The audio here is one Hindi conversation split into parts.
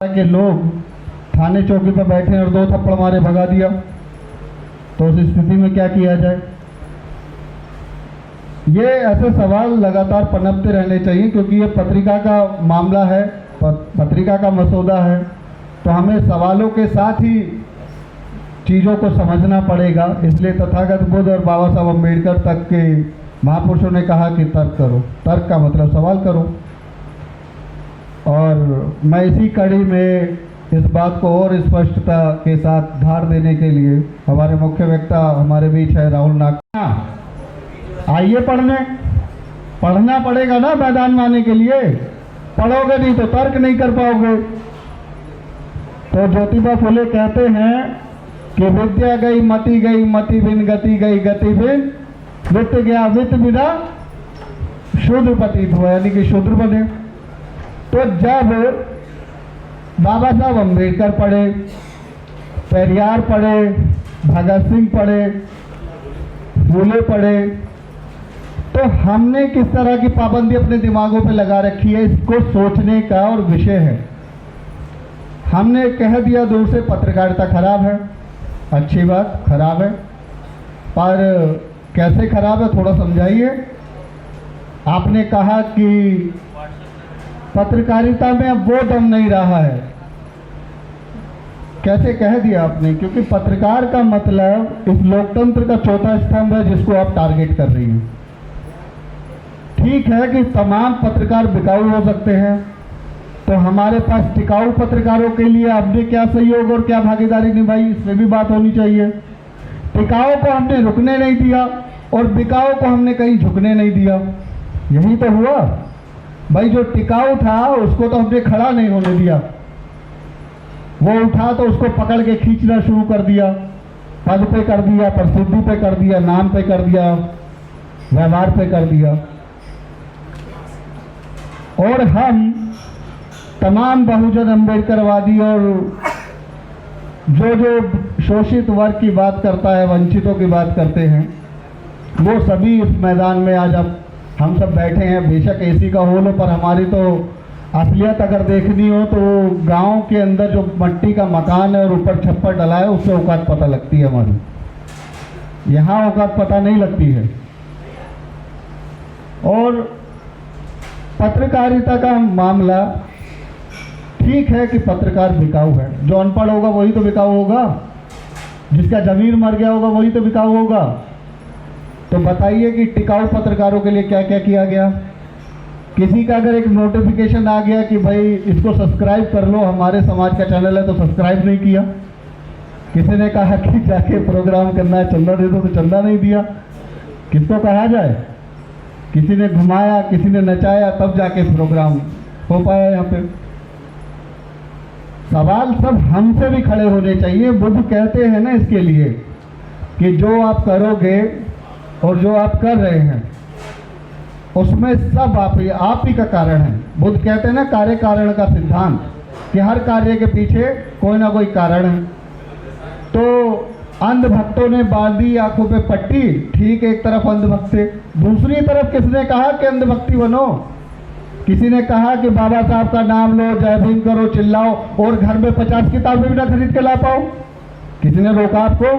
के लोग थाने चौकी पर बैठे और 2 थप्पड़ मारे भगा दिया, तो उस स्थिति में क्या किया जाए? ये ऐसे सवाल लगातार पनपते रहने चाहिए, क्योंकि ये पत्रिका का मामला है, पत्रिका का मसौदा है, तो हमें सवालों के साथ ही चीज़ों को समझना पड़ेगा। इसलिए तथागत बुद्ध और बाबा साहब अम्बेडकर तक के महापुरुषों ने कहा कि तर्क करो। तर्क का मतलब सवाल करो। और मैं इसी कड़ी में इस बात को और स्पष्टता के साथ धार देने के लिए हमारे मुख्य वक्ता हमारे बीच है राहुल नागपाल। आइए पढ़ना पड़ेगा ना मैदान में आने के लिए। पढ़ोगे नहीं तो तर्क नहीं कर पाओगे। तो ज्योतिबा फुले कहते हैं कि विद्या गई, मति बिन गति गई, गति बिन वित्त गया, वित्त बिना शूद्र पतित हुआ, यानी कि शूद्र बने। तो जब बाबा साहब अम्बेडकर पढ़े, पेरियार पढ़े, भगत सिंह पढ़े, फूले पढ़े, तो हमने किस तरह की पाबंदी अपने दिमागों पे लगा रखी है, इसको सोचने का और विषय है। हमने कह दिया दूर से पत्रकारिता खराब है। अच्छी बात, खराब है, पर कैसे खराब है थोड़ा समझाइए। आपने कहा कि पत्रकारिता में अब वो दम नहीं रहा है। कैसे कह दिया आपने? क्योंकि पत्रकार का मतलब इस लोकतंत्र का चौथा स्तंभ है जिसको आप टारगेट कर रही हैं। ठीक है कि तमाम पत्रकार बिकाऊ हो सकते हैं, तो हमारे पास टिकाऊ पत्रकारों के लिए हमने क्या सहयोग और क्या भागीदारी निभाई, इसमें भी बात होनी चाहिए। टिकाऊ को हमने रुकने नहीं दिया और बिकाऊ को हमने कहीं झुकने नहीं दिया। यही तो हुआ भाई। जो टिकाऊ था उसको तो हमने खड़ा नहीं होने दिया। वो उठा तो उसको पकड़ के खींचना शुरू कर दिया। पद पे कर दिया, प्रसिद्धि पे कर दिया, नाम पे कर दिया, व्यवहार पे कर दिया। और हम तमाम बहुजन अम्बेडकरवादी और जो शोषित वर्ग की बात करता है, वंचितों की बात करते हैं, वो सभी इस मैदान में आज हम सब बैठे हैं। बेशक एसी का हॉल हो, पर हमारी तो असलियत अगर देखनी हो तो गांव के अंदर जो मट्टी का मकान है और ऊपर छप्पर डला है, उससे औकात पता लगती है हमारी। यहाँ औकात पता नहीं लगती है। और पत्रकारिता का मामला, ठीक है कि पत्रकार बिकाऊ है। जो अनपढ़ होगा वही तो बिकाऊ होगा, जिसका जमीर मर गया होगा वही तो बिकाऊ होगा। तो बताइए कि टिकाऊ पत्रकारों के लिए क्या क्या किया गया। किसी का अगर एक नोटिफिकेशन आ गया कि भाई इसको सब्सक्राइब कर लो, हमारे समाज का चैनल है, तो सब्सक्राइब नहीं किया। किसी ने कहा कि जाके प्रोग्राम करना है, चंदा दे दो, तो चंदा नहीं दिया। किसको कहा जाए? किसी ने घुमाया, किसी ने नचाया, तब जाके प्रोग्राम हो पाया। यहाँ पे सवाल सब हमसे भी खड़े होने चाहिए। बुद्ध कहते हैं ना इसके लिए कि जो आप करोगे और जो आप कर रहे हैं उसमें सब आप ही का कारण है। बुद्ध कहते हैं ना कार्य कारण का सिद्धांत, कि हर कार्य के पीछे कोई ना कोई कारण है। तो अंधभक्तों ने बांधी आंखों पे पट्टी, ठीक, एक तरफ अंधभक्त थे, दूसरी तरफ किसने कहा कि अंधभक्ति बनो? किसी ने कहा कि बाबा साहब का नाम लो, जय भीम करो, चिल्लाओ, और घर में 50 किताबें भी ना खरीद के ला पाओ। किसी ने रोका आपको?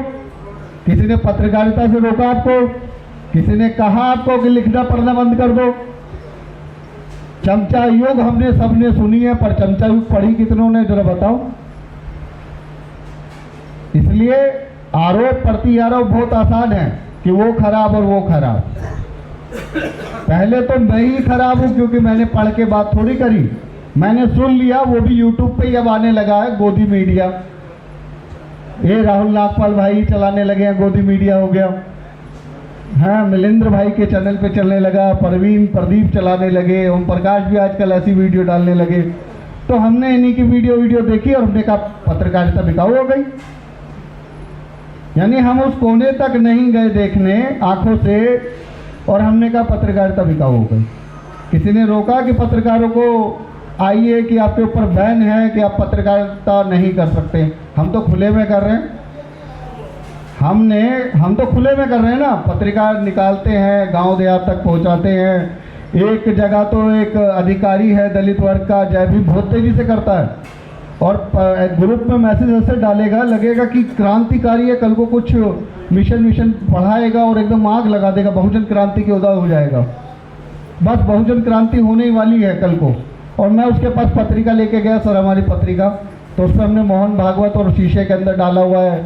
किसी ने पत्रकारिता से रोका आपको? किसी ने कहा आपको कि लिखना पढ़ना बंद कर दो? चमचा युग हमने सबने सुनी है, पर चमचा युग पढ़ी कितनों ने, जरा बताओ। इसलिए आरोप प्रति आरोप बहुत आसान है कि वो खराब और वो खराब। पहले तो मैं ही खराब हूं, क्योंकि मैंने पढ़ के बात थोड़ी करी, मैंने सुन लिया। वो भी यूट्यूब पे ही अब आने लगा है, गोदी मीडिया। ये राहुल नागपाल भाई चलाने लगे हैं, गोदी मीडिया हो गया। हाँ, मिलेंद्र भाई के चैनल पे चलने लगा, प्रदीप चलाने लगे, ओम प्रकाश भी आजकल ऐसी वीडियो डालने लगे। तो हमने इन्हीं की वीडियो देखी और हमने कहा पत्रकारिता बिकाऊ हो गई। यानी हम उस कोने तक नहीं गए देखने आंखों से, और हमने कहा पत्रकारिता बिकाऊ हो गई। किसी ने रोका कि पत्रकारों को आइए कि आपके ऊपर बैन है कि आप पत्रकारिता नहीं कर सकते? हम तो खुले में कर रहे हैं। हम तो खुले में कर रहे हैं ना। पत्रिका निकालते हैं, गांव देहात तक पहुंचाते हैं। एक जगह तो एक अधिकारी है दलित वर्ग का, जय भीम बहुत तेजी से करता है। और ग्रुप में मैसेज ऐसे डालेगा, लगेगा कि क्रांतिकारी है, कल को कुछ मिशन पढ़ाएगा और एकदम आग लगा देगा, बहुजन क्रांति के उदय हो जाएगा। बस बहुजन क्रांति होने ही वाली है कल को। और मैं उसके पास पत्रिका लेके गया, सर हमारी पत्रिका, तो उसमें हमने मोहन भागवत और शीशे के अंदर डाला हुआ है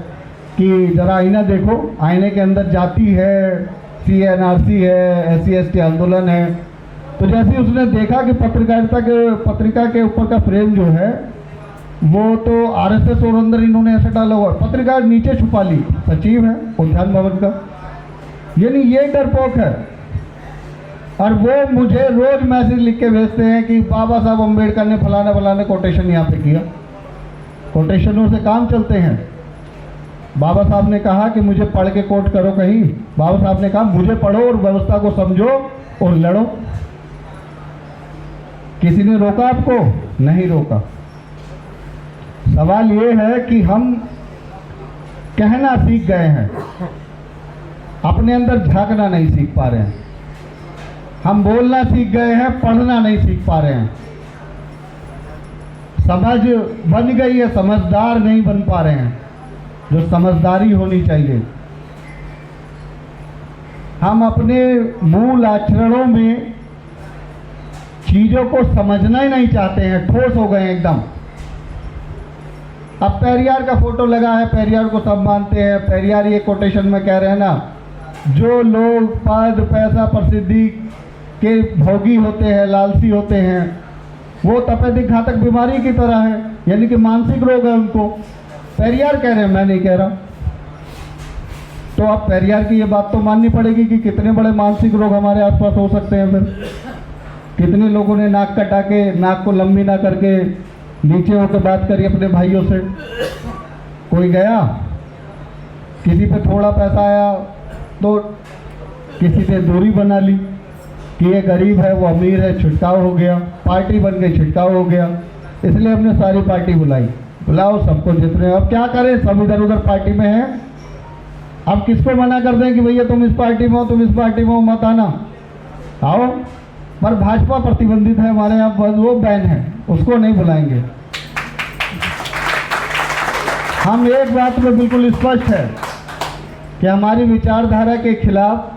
कि जरा आईना देखो, आईने के अंदर जाति है, CNRC है, SC/ST आंदोलन है। तो जैसे उसने देखा कि पत्रिका के ऊपर का फ्रेम जो है वो तो RSS और अंदर इन्होंने ऐसे डाला हुआ, पत्रिका नीचे छुपा ली, सचिव है उद्यान भवन का, यानी ये डरपोक है। और वो मुझे रोज मैसेज लिख के भेजते हैं कि बाबा साहब अम्बेडकर ने फलाने कोटेशन यहाँ पे किया। कोटेशनों से काम चलते हैं। बाबा साहब ने कहा कि मुझे पढ़ के कोट करो कहीं, बाबा साहब ने कहा मुझे पढ़ो और व्यवस्था को समझो और लड़ो। किसी ने रोका आपको? नहीं रोका। सवाल ये है कि हम कहना सीख गए हैं, अपने अंदर झांकना नहीं सीख पा रहे हैं। हम बोलना सीख गए हैं, पढ़ना नहीं सीख पा रहे हैं। समझ बन गई है, समझदार नहीं बन पा रहे हैं, जो समझदारी होनी चाहिए। हम अपने मूल आचरणों में चीजों को समझना ही नहीं चाहते हैं, ठोस हो गए एकदम। अब पेरियार का फोटो लगा है, पेरियार को सब मानते हैं। पेरियार ये कोटेशन में कह रहे हैं ना, जो लोग पद पैसा प्रसिद्धि के भोगी होते हैं, लालची होते हैं, वो तपेदिक घातक बीमारी की तरह है, यानी कि मानसिक रोग है उनको। पेरियार कह रहे हैं, मैं नहीं कह रहा। तो अब पेरियार की ये बात तो माननी पड़ेगी कि कितने बड़े मानसिक रोग हमारे आसपास हो सकते हैं। फिर कितने लोगों ने नाक कटा के, नाक को लंबी ना करके नीचे होकर बात करी अपने भाइयों से। कोई गया, किसी पे थोड़ा पैसा आया तो किसी से दूरी बना ली कि ये गरीब है वो अमीर है, छिड़काव हो गया, पार्टी बन गई, छिड़काव हो गया। इसलिए हमने सारी पार्टी बुलाई। बुलाओ सबको जितने, अब क्या करें, सब इधर उधर पार्टी में हैं। अब किसको मना कर दें कि भैया तुम इस पार्टी में हो, तुम इस पार्टी में हो, मत आना, आओ। पर भाजपा प्रतिबंधित है हमारे यहाँ, बस वो बैन है, उसको नहीं बुलाएंगे। हम एक बात में बिल्कुल स्पष्ट है कि हमारी विचारधारा के खिलाफ,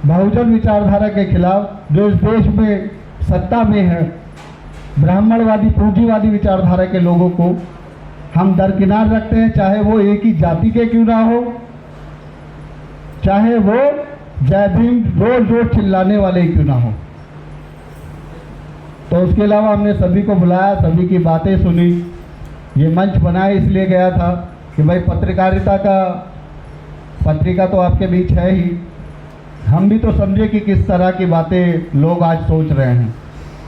बहुजन विचारधारा के खिलाफ, जो इस देश में सत्ता में है, ब्राह्मणवादी पूंजीवादी विचारधारा के लोगों को हम दरकिनार रखते हैं। चाहे वो एक ही जाति के क्यों ना हो, चाहे वो जय भीम रोज रोज चिल्लाने वाले क्यों ना हो। तो उसके अलावा हमने सभी को बुलाया, सभी की बातें सुनी। ये मंच बनाया इसलिए गया था कि भाई पत्रकारिता का, पत्रिका तो आपके बीच है ही, हम भी तो समझे कि किस तरह की बातें लोग आज सोच रहे हैं।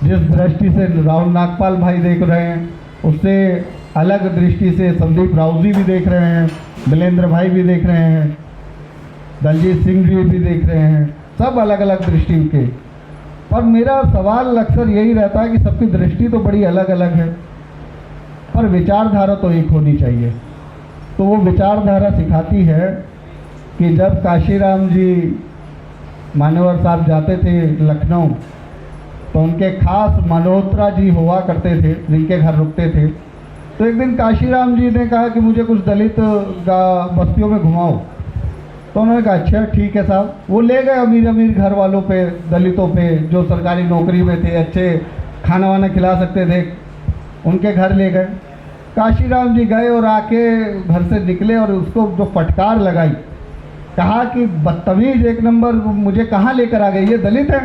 जिस दृष्टि से राहुल नागपाल भाई देख रहे हैं, उससे अलग दृष्टि से संदीप राउजी भी देख रहे हैं, बिलेंद्र भाई भी देख रहे हैं, दलजीत सिंह जी भी देख रहे हैं, सब अलग अलग दृष्टि के। पर मेरा सवाल अक्सर यही रहता है कि सबकी दृष्टि तो बड़ी अलग अलग है, पर विचारधारा तो एक होनी चाहिए। तो वो विचारधारा सिखाती है कि जब काशीराम जी मान्यवर साहब जाते थे लखनऊ, तो उनके खास मल्होत्रा जी हुआ करते थे, जिनके घर रुकते थे। तो एक दिन काशीराम जी ने कहा कि मुझे कुछ दलित बस्तियों में घुमाओ। तो उन्होंने कहा अच्छा ठीक है साहब। वो ले गए अमीर अमीर घर वालों पे, दलितों पे, जो सरकारी नौकरी में थे, अच्छे खाना वाना खिला सकते थे, उनके घर ले गए। काशीराम जी गए और आके घर से निकले और उसको जो फटकार लगाई, कहा कि बदतमीज एक नंबर, मुझे कहाँ लेकर आ गए, ये दलित है?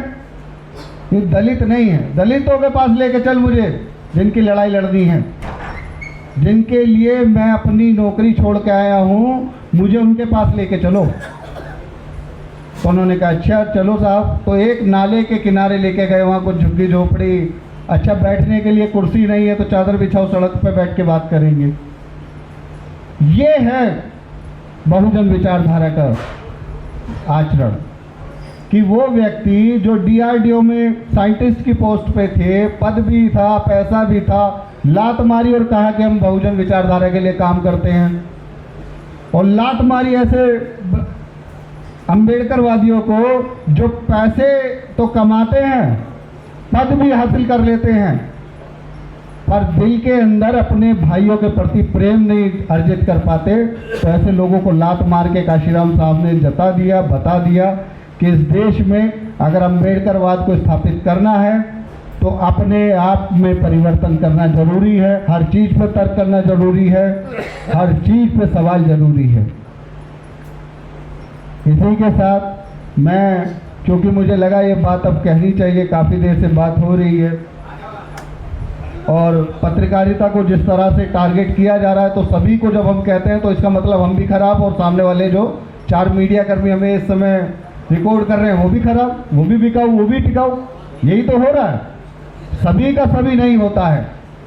ये दलित नहीं है, दलितों के पास लेके चल मुझे, जिनकी लड़ाई लड़नी है, जिनके लिए मैं अपनी नौकरी छोड़ के आया हूँ, मुझे उनके पास लेके चलो। तो उन्होंने कहा अच्छा चलो साहब। तो एक नाले के किनारे लेके गए, वहाँ कुछ झुग्गी झोपड़ी, अच्छा बैठने के लिए कुर्सी नहीं है तो चादर बिछाओ, सड़क पे बैठ के बात करेंगे। ये है बहुजन विचारधारा का आचरण कि वो व्यक्ति जो DRDO में साइंटिस्ट की पोस्ट पे थे, पद भी था, पैसा भी था, लात मारी और कहा कि हम बहुजन विचारधारा के लिए काम करते हैं। और लात मारी ऐसे अम्बेडकर वादियों को जो पैसे तो कमाते हैं, पद भी हासिल कर लेते हैं, पर दिल के अंदर अपने भाइयों के प्रति प्रेम नहीं अर्जित कर पाते, तो ऐसे लोगों को लात मार के काशीराम साहब ने बता दिया कि इस देश में अगर अम्बेडकरवाद को स्थापित करना है तो अपने आप में परिवर्तन करना जरूरी है, हर चीज़ पर तर्क करना जरूरी है, हर चीज़ पे सवाल जरूरी है। इसी के साथ मैं, क्योंकि मुझे लगा ये बात अब कहनी चाहिए, काफ़ी देर से बात हो रही है और पत्रकारिता को जिस तरह से टारगेट किया जा रहा है, तो सभी को जब हम कहते हैं तो इसका मतलब हम भी खराब और सामने वाले जो 4 मीडिया कर्मी हमें इस समय रिकॉर्ड कर रहे हैं वो भी खराब, वो भी बिकाऊ, वो भी टिकाऊ। यही तो हो रहा है। सभी का सभी नहीं होता है,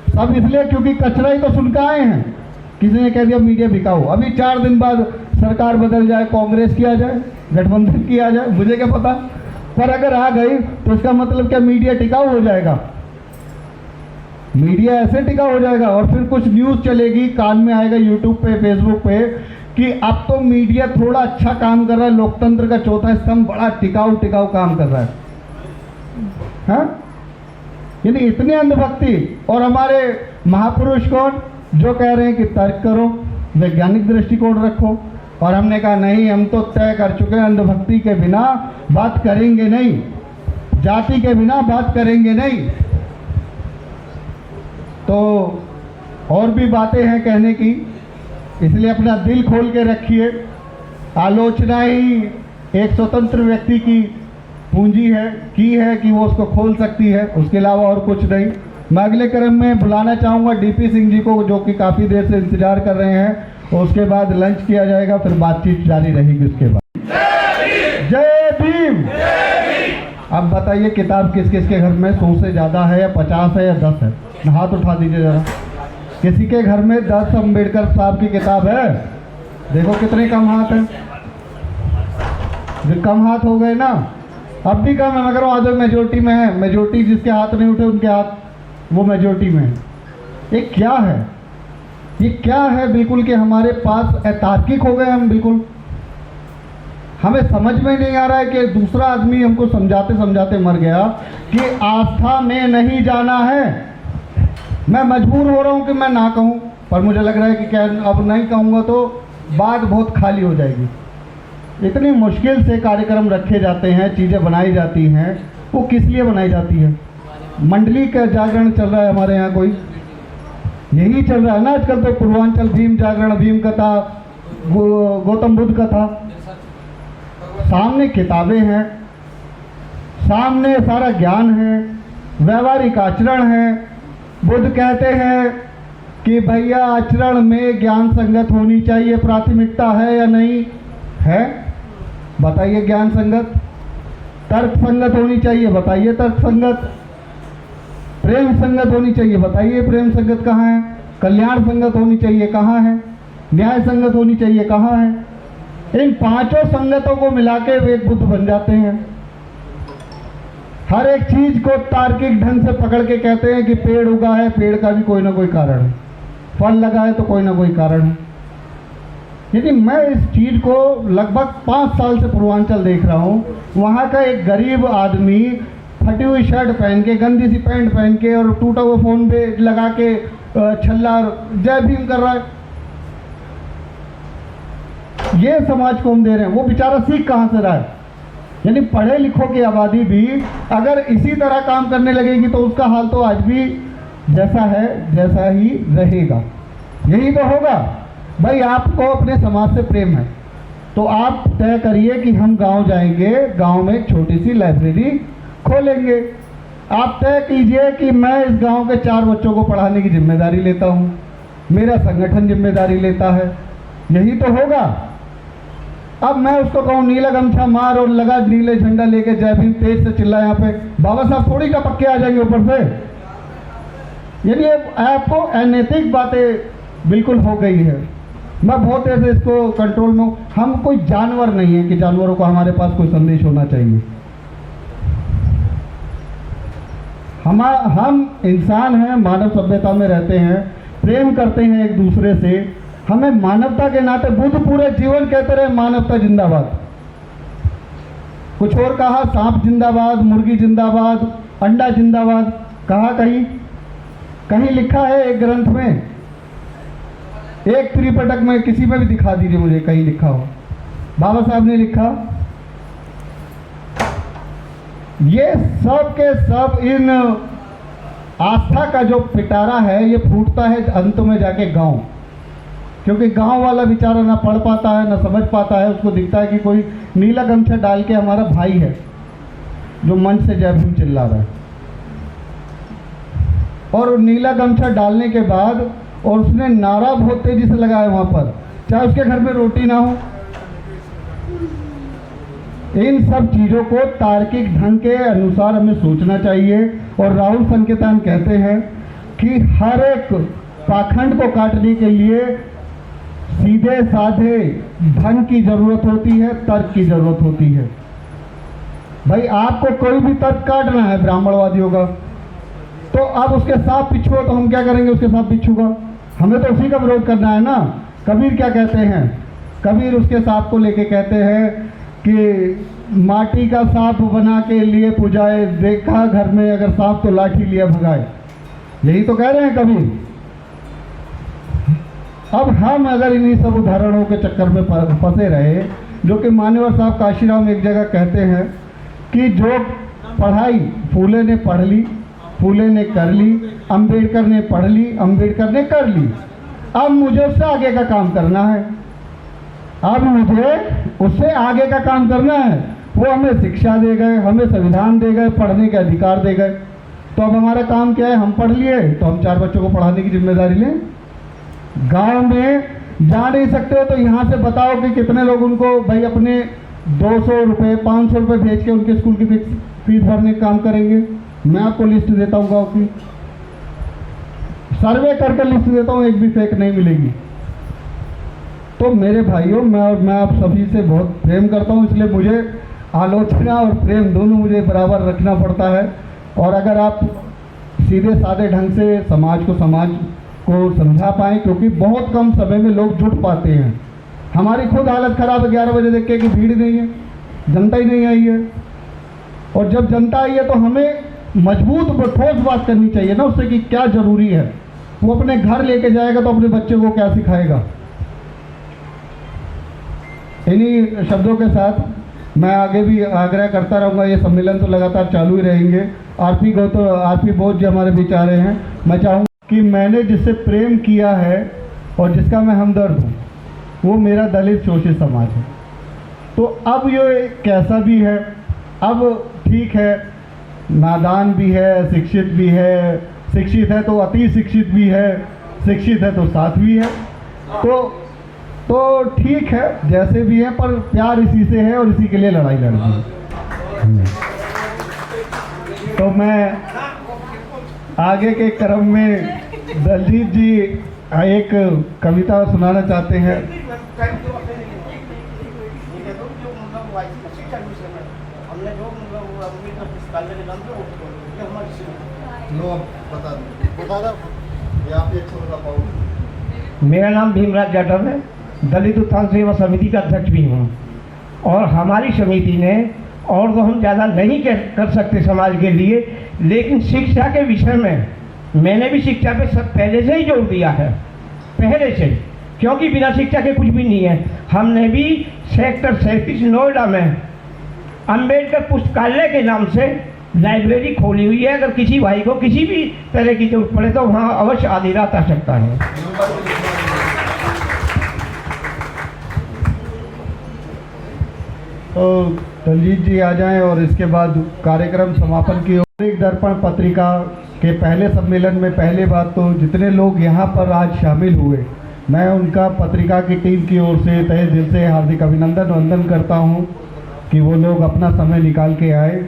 सब इसलिए क्योंकि कचरा ही तो सुन के आए हैं। किसी ने कह दिया मीडिया बिकाऊ, अभी 4 दिन बाद सरकार बदल जाए, कांग्रेस की आ जाए, गठबंधन की आ जाए, मुझे क्या पता, पर अगर आ गई तो इसका मतलब क्या मीडिया टिकाऊ हो जाएगा? मीडिया ऐसे टिकाऊ हो जाएगा और फिर कुछ न्यूज़ चलेगी, कान में आएगा यूट्यूब पे, फेसबुक पे कि अब तो मीडिया थोड़ा अच्छा काम कर रहा है, लोकतंत्र का चौथा स्तंभ बड़ा टिकाऊ काम कर रहा है। हाँ, यानी इतनी अंधभक्ति। और हमारे महापुरुष कौन जो कह रहे हैं कि तर्क करो, वैज्ञानिक दृष्टिकोण रखो, और हमने कहा नहीं, हम तो तय कर चुके हैं अंधभक्ति के बिना बात करेंगे नहीं, जाति के बिना बात करेंगे नहीं। तो और भी बातें हैं कहने की, इसलिए अपना दिल खोल के रखिए। आलोचना ही एक स्वतंत्र व्यक्ति की पूंजी है कि वो उसको खोल सकती है, उसके अलावा और कुछ नहीं। मैं अगले क्रम में बुलाना चाहूँगा डीपी सिंह जी को, जो कि काफ़ी देर से इंतजार कर रहे हैं। उसके बाद लंच किया जाएगा, फिर बातचीत जारी रहेगी उसके बाद। जय भीम। अब बताइए किताब किस किस के घर में 100 से ज़्यादा है, या 50 है, या 10 है? हाथ उठा दीजिए ज़रा। किसी के घर में 10 अम्बेडकर साहब की किताब है? देखो कितने कम हाथ हैं। जो कम हाथ हो गए ना, अब भी कम है, मगर आज मेजोरिटी में है। मेजोरिटी जिसके हाथ नहीं उठे उनके हाथ वो मेजोरिटी में है। ये क्या है? ये क्या है बिल्कुल कि हमारे पास अतार्किक हो गए हम बिल्कुल। हमें समझ में नहीं आ रहा है कि दूसरा आदमी हमको समझाते समझाते मर गया कि आस्था में नहीं जाना है। मैं मजबूर हो रहा हूँ कि मैं ना कहूँ, पर मुझे लग रहा है कि क्या अब नहीं कहूँगा तो बात बहुत खाली हो जाएगी। इतनी मुश्किल से कार्यक्रम रखे जाते हैं, चीज़ें बनाई जाती हैं, वो किस लिए बनाई जाती है? मंडली का जागरण चल रहा है हमारे यहाँ, कोई यही चल रहा है ना आजकल। तो पूर्वांचल भीम जागरण, भीम कथा, गौतम बुद्ध कथा, सामने किताबें हैं, सामने सारा ज्ञान है, व्यवहारिक आचरण है। बुद्ध कहते हैं कि भैया आचरण में ज्ञान संगत होनी चाहिए, प्राथमिकता है या नहीं है? बताइए ज्ञान संगत। तर्क संगत होनी चाहिए, बताइए तर्क संगत। प्रेम संगत होनी चाहिए, बताइए प्रेम संगत कहाँ है? कल्याण संगत होनी चाहिए, कहाँ है? न्याय संगत होनी चाहिए, कहाँ है? इन 5 संगतों को मिला के वे बुद्ध बन जाते हैं। हर एक चीज को तार्किक ढंग से पकड़ के कहते हैं कि पेड़ उगा है, पेड़ का भी कोई ना कोई कारण है, फल लगा है तो कोई ना कोई कारण है। लेकिन मैं इस चीज को लगभग 5 साल से पूर्वांचल देख रहा हूँ। वहाँ का एक गरीब आदमी फटी हुई शर्ट पहन के, गंदी सी पैंट पहन के और टूटा हुआ फोन पे लगा के छल्ला जय भीम कर रहा है। ये समाज को हम दे रहे हैं, वो बेचारा सीख कहाँ से रहा है? यानी पढ़े लिखों की आबादी भी अगर इसी तरह काम करने लगेगी तो उसका हाल तो आज भी जैसा है जैसा ही रहेगा। यही तो होगा। भाई आपको अपने समाज से प्रेम है तो आप तय करिए कि हम गांव जाएंगे, गांव में एक छोटी सी लाइब्रेरी खोलेंगे। आप तय कीजिए कि मैं इस गांव के 4 बच्चों को पढ़ाने की जिम्मेदारी लेता हूं, मेरा संगठन जिम्मेदारी लेता है। यही तो होगा। अब मैं उसको कहूँ नीला गमछा मार और लगा नीले झंडा लेके जय भीम तेज से चिल्ला, यहाँ पे बाबा साहब थोड़ी का पक्के आ जाएंगे ऊपर से। यानी आपको अनैतिक बातें बिल्कुल हो गई है। मैं बहुत ऐसे इसको कंट्रोल में हूँ। हम कोई जानवर नहीं है कि जानवरों को हमारे पास कोई संदेश होना चाहिए। हम इंसान हैं, मानव सभ्यता में रहते हैं, प्रेम करते हैं एक दूसरे से। हमें मानवता के नाते, बुद्ध पूरे जीवन कहते रहे मानवता जिंदाबाद। कुछ और कहा, सांप जिंदाबाद, मुर्गी जिंदाबाद, अंडा जिंदाबाद, कहा कहीं कहीं लिखा है एक ग्रंथ में, एक त्रिपिटक में, किसी में भी दिखा दीजिए मुझे कहीं लिखा हो। बाबा साहब ने लिखा, ये सब के सब इन आस्था का जो पिटारा है ये फूटता है अंत में जाके गांव, क्योंकि गांव वाला बेचारा ना पढ़ पाता है ना समझ पाता है। उसको दिखता है कि कोई नीला गमछा डाल के हमारा भाई है जो मंच से जय भीम चिल्ला रहा है, और नीला गमछा डालने के बाद और उसने नारा बहुत तेजी से लगाया वहां पर, चाहे उसके घर में रोटी ना हो। इन सब चीजों को तार्किक ढंग के अनुसार हमें सोचना चाहिए। और राहुल संकेतन कहते हैं कि हर एक पाखंड को काटने के लिए सीधे साधे ढंग की जरूरत होती है, तर्क की जरूरत होती है। भाई आपको कोई भी तर्क काटना है ब्राह्मणवादियों का, तो अब उसके साथ पिछुआ, तो हम क्या करेंगे उसके साथ पिछू का? हमें तो उसी का विरोध करना है ना। कबीर क्या कहते हैं? कबीर उसके सांप को लेके कहते हैं कि माटी का सांप बना के लिए पुजाए, देखा घर में अगर सांप तो लाठी लिया भगाए। यही तो कह रहे हैं कबीर। अब हम अगर इन्हीं सब उदाहरणों के चक्कर में फंसे रहे, जो कि मान्यवर साहब काशीराम एक जगह कहते हैं कि जो पढ़ाई फूले ने पढ़ ली, फूले ने कर ली, अंबेडकर ने पढ़ ली, अंबेडकर ने कर ली, अब मुझे उससे आगे का काम करना है। अब मुझे उससे आगे का काम करना है। वो हमें शिक्षा दे गए, हमें संविधान दे गए, पढ़ने के अधिकार दे गए, तो अब हमारा काम क्या है? हम पढ़ लिए तो हम 4 बच्चों को पढ़ाने की जिम्मेदारी लें। गांव में जा नहीं सकते हो तो यहाँ से बताओ कि कितने लोग उनको भाई अपने 200 रुपये 500 रुपये भेज के उनके स्कूल की फीस भरने का काम करेंगे। मैं आपको लिस्ट देता हूँ गाँव की, सर्वे करके लिस्ट देता हूँ, एक भी फेक नहीं मिलेगी। तो मेरे भाइयों, मैं आप सभी से बहुत प्रेम करता हूँ, इसलिए मुझे आलोचना और प्रेम दोनों मुझे बराबर रखना पड़ता है। और अगर आप सीधे साधे ढंग से समाज को समझा पाएँ, क्योंकि बहुत कम समय में लोग जुट पाते हैं। हमारी खुद हालत ख़राब है 11 बजे देख के कि भीड़ नहीं है, जनता ही नहीं आई है। और जब जनता आई है तो हमें मजबूत ठोस बात करनी चाहिए ना उससे कि क्या ज़रूरी है। वो अपने घर लेके जाएगा तो अपने बच्चे को क्या सिखाएगा। इन्हीं शब्दों के साथ मैं आगे भी आग्रह करता रहूँगा। ये सम्मेलन तो लगातार चालू ही रहेंगे। आरपी बोध जी हमारे बीच आ रहे हैं। मैं चाहूँगा कि मैंने जिससे प्रेम किया है और जिसका मैं हमदर्द हूँ, वो मेरा दलित शोषित समाज है। तो अब ये कैसा भी है, अब ठीक है, नादान भी है, शिक्षित भी है, शिक्षित है तो अति शिक्षित भी है, शिक्षित है तो साथ भी है। तो ठीक है, जैसे भी है, पर प्यार इसी से है और इसी के लिए लड़ाई लड़नी है। तो मैं आगे के क्रम में दलजीत जी एक कविता सुनाना चाहते हैं। मेरा नाम भीमराज जाटव है, दलित उत्थान सेवा समिति का अध्यक्ष भी हूँ। और हमारी समिति ने, और तो हम ज़्यादा नहीं कर सकते समाज के लिए, लेकिन शिक्षा के विषय में मैंने भी शिक्षा पे पहले से ही जोर दिया है, पहले से, क्योंकि बिना शिक्षा के कुछ भी नहीं है। हमने भी सेक्टर 37 नोएडा में अंबेडकर पुस्तकालय के नाम से लाइब्रेरी खोली हुई है। अगर किसी भाई को किसी भी तरह की जरूरत पड़े तो वहाँ अवश्य आधी रात आ सकता है। तो दलजीत जी आ जाएं और इसके बाद कार्यक्रम समापन की ओर। एक दर्पण पत्रिका के पहले सम्मेलन में पहले बात तो जितने लोग यहाँ पर आज शामिल हुए, मैं उनका पत्रिका की टीम की ओर से तहे दिल से हार्दिक अभिनंदन वंदन करता हूँ कि वो लोग अपना समय निकाल के आए।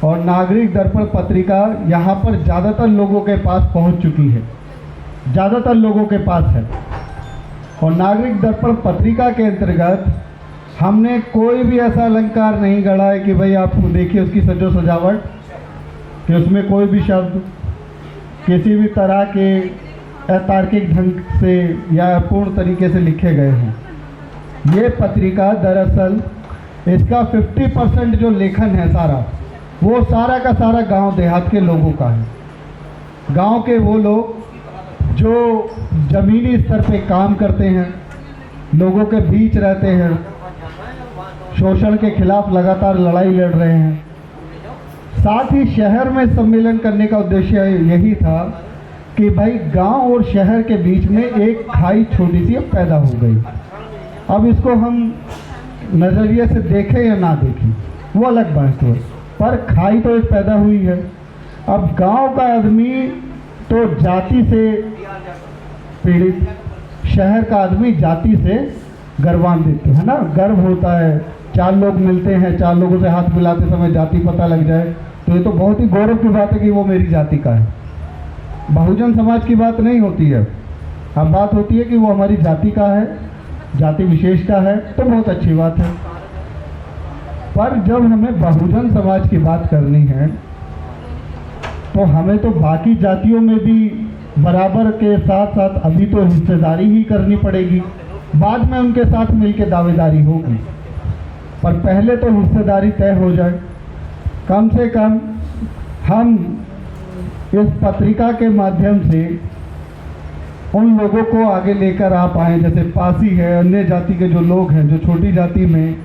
और नागरिक दर्पण पत्रिका यहाँ पर ज़्यादातर लोगों के पास पहुँच चुकी है, ज़्यादातर लोगों के पास है। और नागरिक दर्पण पत्रिका के अंतर्गत हमने कोई भी ऐसा अलंकार नहीं गढ़ा है कि भाई आप देखिए उसकी सजो सजावट, कि उसमें कोई भी शब्द किसी भी तरह के अतार्किक ढंग से या पूर्ण तरीके से लिखे गए हैं। ये पत्रिका दरअसल इसका 50% जो लेखन है सारा, वो सारा का सारा गांव देहात के लोगों का है। गांव के वो लोग जो ज़मीनी स्तर पे काम करते हैं, लोगों के बीच रहते हैं, शोषण के खिलाफ लगातार लड़ाई लड़ रहे हैं। साथ ही शहर में सम्मेलन करने का उद्देश्य यही था कि भाई गांव और शहर के बीच में एक खाई छोटी सी पैदा हो गई। अब इसको हम नज़रिए से देखें या ना देखें वो अलग बात है, पर खाई तो एक पैदा हुई है। अब गांव का आदमी तो जाति से पीड़ित, शहर का आदमी जाति से गर्वान्वित है ना, गर्व होता है। 4 लोग मिलते हैं, 4 लोगों से हाथ मिलाते समय जाति पता लग जाए तो ये तो बहुत ही गौरव की बात है कि वो मेरी जाति का है। बहुजन समाज की बात नहीं होती है, अब बात होती है कि वो हमारी जाति का है, जाति विशेष का है, तो बहुत अच्छी बात है। पर जब हमें बहुजन समाज की बात करनी है तो हमें तो बाकी जातियों में भी बराबर के साथ साथ अभी तो हिस्सेदारी ही करनी पड़ेगी, बाद में उनके साथ मिलकर दावेदारी होगी, पर पहले तो हिस्सेदारी तय हो जाए। कम से कम हम इस पत्रिका के माध्यम से उन लोगों को आगे लेकर आ पाएँ, जैसे पासी है, अन्य जाति के जो लोग हैं जो छोटी जाति में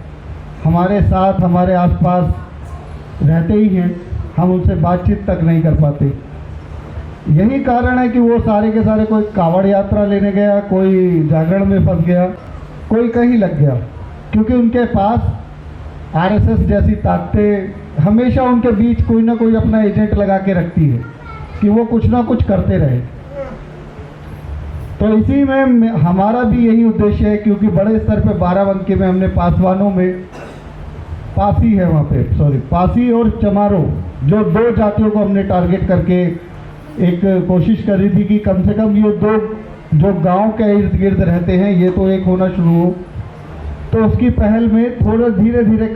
हमारे साथ हमारे आसपास रहते ही हैं, हम उनसे बातचीत तक नहीं कर पाते। यही कारण है कि वो सारे के सारे कोई कावड़ यात्रा लेने गया, कोई जागरण में फंस गया, कोई कहीं लग गया, क्योंकि उनके पास आरएसएस जैसी ताकतें हमेशा उनके बीच कोई ना कोई अपना एजेंट लगा के रखती है कि वो कुछ ना कुछ करते रहे। तो इसी में हमारा भी यही उद्देश्य है, क्योंकि बड़े स्तर पे बाराबंकी में हमने पासवानों में पासी है वहाँ पे, पासी और चमारो, जो 2 जातियों को हमने टारगेट करके एक कोशिश करी थी कि कम से कम ये 2 जो गांव के इर्द गिर्द रहते हैं ये तो एक होना शुरू हो। तो उसकी पहल में थोड़ा धीरे धीरे